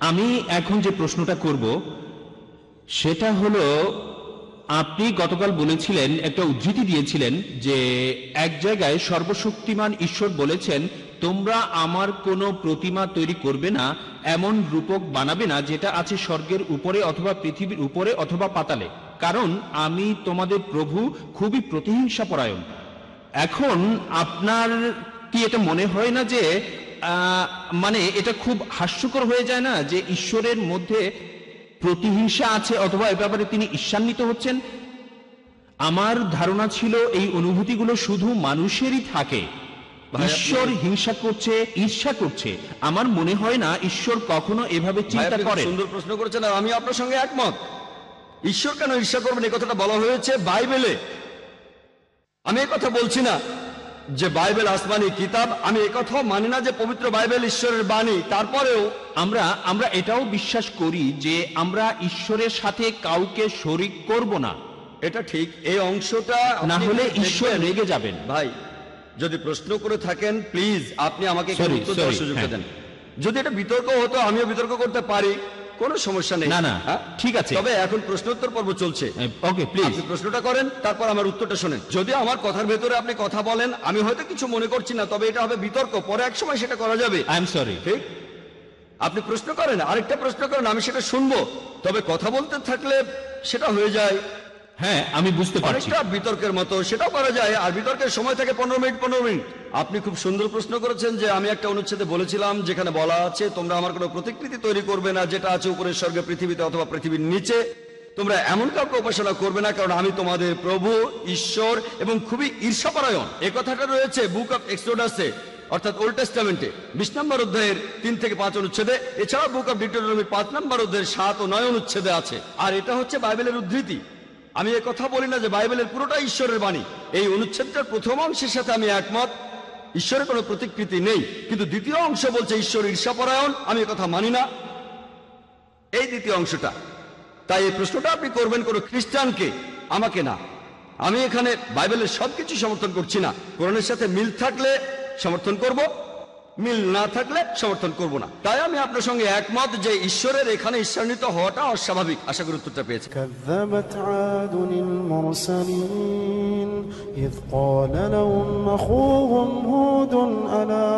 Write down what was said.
আমি এখন যে প্রশ্নটা করব সেটা হলো, আপনি গতকাল বলেছিলেন, একটা উদ্ধৃতি দিয়েছিলেন যে এক জায়গায় সর্বশক্তিমান ঈশ্বর বলেছেন, তোমরা আমার কোনো প্রতিমা তৈরি করবে না, এমন রূপক বানাবে না যেটা আছে স্বর্গের উপরে অথবা পৃথিবীর উপরে অথবা পাতালে, কারণ আমি তোমাদের প্রভু খুবই প্রতিহিংসাপরায়ণ। এখন আপনার কি এটা মনে হয় না যে মানে এটা খুব হাস্যকর হয়ে যায় না যে ঈশ্বরের মধ্যে প্রতিহিংসা আছে অথবা এ ব্যাপারে তিনি ঈর্ষান্বিত হচ্ছেন? আমার ধারণা ছিল এই অনুভূতিগুলো শুধু মানুষেরই থাকে। ঈশ্বর হিংসা করছে, ঈর্ষা করছে, আমার মনে হয় না ঈশ্বর কখনো এভাবে চিন্তা করেন। সুন্দর প্রশ্ন করেছেন, আর আমি আপনার সঙ্গে একমত। ঈশ্বর কেন ঈর্ষা করবেন এই কথাটা বলা হয়েছে বাইবেলে। আমি এই কথা বলছি না যে বাইবেল আসমানি কিতাব, আমি এই কথাও মানি না যে পবিত্র বাইবেল ঈশ্বরের বাণী। তারপরেও আমরা এটাও বিশ্বাস করি যে আমরা ঈশ্বরের সাথে কাউকে শরীক করব না। এটা ঠিক, এই অংশটা না হলে ঈশ্বর রেগে যাবেন। ভাই, যদি প্রশ্ন করে থাকেন প্লিজ আপনি আমাকে উত্তর দেওয়ার সুযোগ দেন। যদি এটা বিতর্ক হতো আমিও বিতর্ক করতে পারি, কোনো সমস্যা নেই। না ঠিক আছে, তবে এখন প্রশ্নোত্তর পর্ব চলছে। ওকে, প্লিজ আপনি প্রশ্নটা করেন, তারপর আমার উত্তরটা শোনেন। যদি আমার কথার ভেতরে আপনি কথা বলেন, আমি হয়তো কিছু মনে করছি না, তবে এটা হবে বিতর্ক, পরে এক সময় সেটা করা যাবে। I am sorry. ঠিক, আপনি প্রশ্ন করেন, আরেকটা প্রশ্ন করেন, আমি সেটা শুনবো। তবে কথা বলতে থাকলে সেটা হয়ে যায়, হ্যাঁ আমি বুঝতে পারছি, অনেকটা বিতর্কের মতো, সেটাও করা যায়। আর বিতর্কের সময় থাকে 15 মিনিট। আপনি খুব সুন্দর প্রশ্ন করেছেন যে আমি একটা অনুচ্ছেদে বলেছিলাম যেখানে বলা আছে তোমরা আমার কোনো প্রতিকৃতি তৈরি করবে না যেটা আছে উপরের স্বর্গে, পৃথিবীতে অথবা পৃথিবীর নিচে। তোমরা এমন কাউকে উপাসনা করবে না, কারণ আমি তোমাদের প্রভু ঈশ্বর এবং খুবই ঈর্ষাপরায়ণ। এই কথাটা রয়েছে বুক অফ এক্সোডাসে, অর্থাৎ ওল্ড টেস্টামেন্টে 20 নম্বর অধ্যায়ের 3 থেকে 5 অনুচ্ছেদে। এছাড়া বুক অফ ডিউটেরোনমি 5 নম্বর অধ্যায়ের 7 ও 9 অনুচ্ছেদে আছে। আর এটা হচ্ছে বাইবেলের উদ্ধৃতি। আমি এ কথা বলি না যে বাইবেলের পুরোটা ঈশ্বরের বাণী। এই অনুচ্ছেদটার প্রথম অংশের সাথে আমি একমত, ঈশ্বরের কোনো প্রতিকৃতি নেই, কিন্তু দ্বিতীয় অংশ বলছে ঈশ্বর ঈর্ষাপরায়ণ। আমি কথা মানি না এই দ্বিতীয় অংশটা। তাই এই প্রশ্নটা আপনি করবেন কোনো খ্রিস্টানকে, আমাকে না। আমি এখানে বাইবেলের সবকিছু সমর্থন করছি না। কোরআনের সাথে মিল থাকলে সমর্থন করব, মিল না থাকলে সমর্থন করব না। তাই আমি আপনার সঙ্গে একমত যে ঈশ্বরের এখানে ঈশ্বরান্বিত হওয়াটা অস্বাভাবিক। আশা করি উত্তরটা পেয়েছি। كذبت عاد المرسلين إذ قال لهم أخوهم هود ألا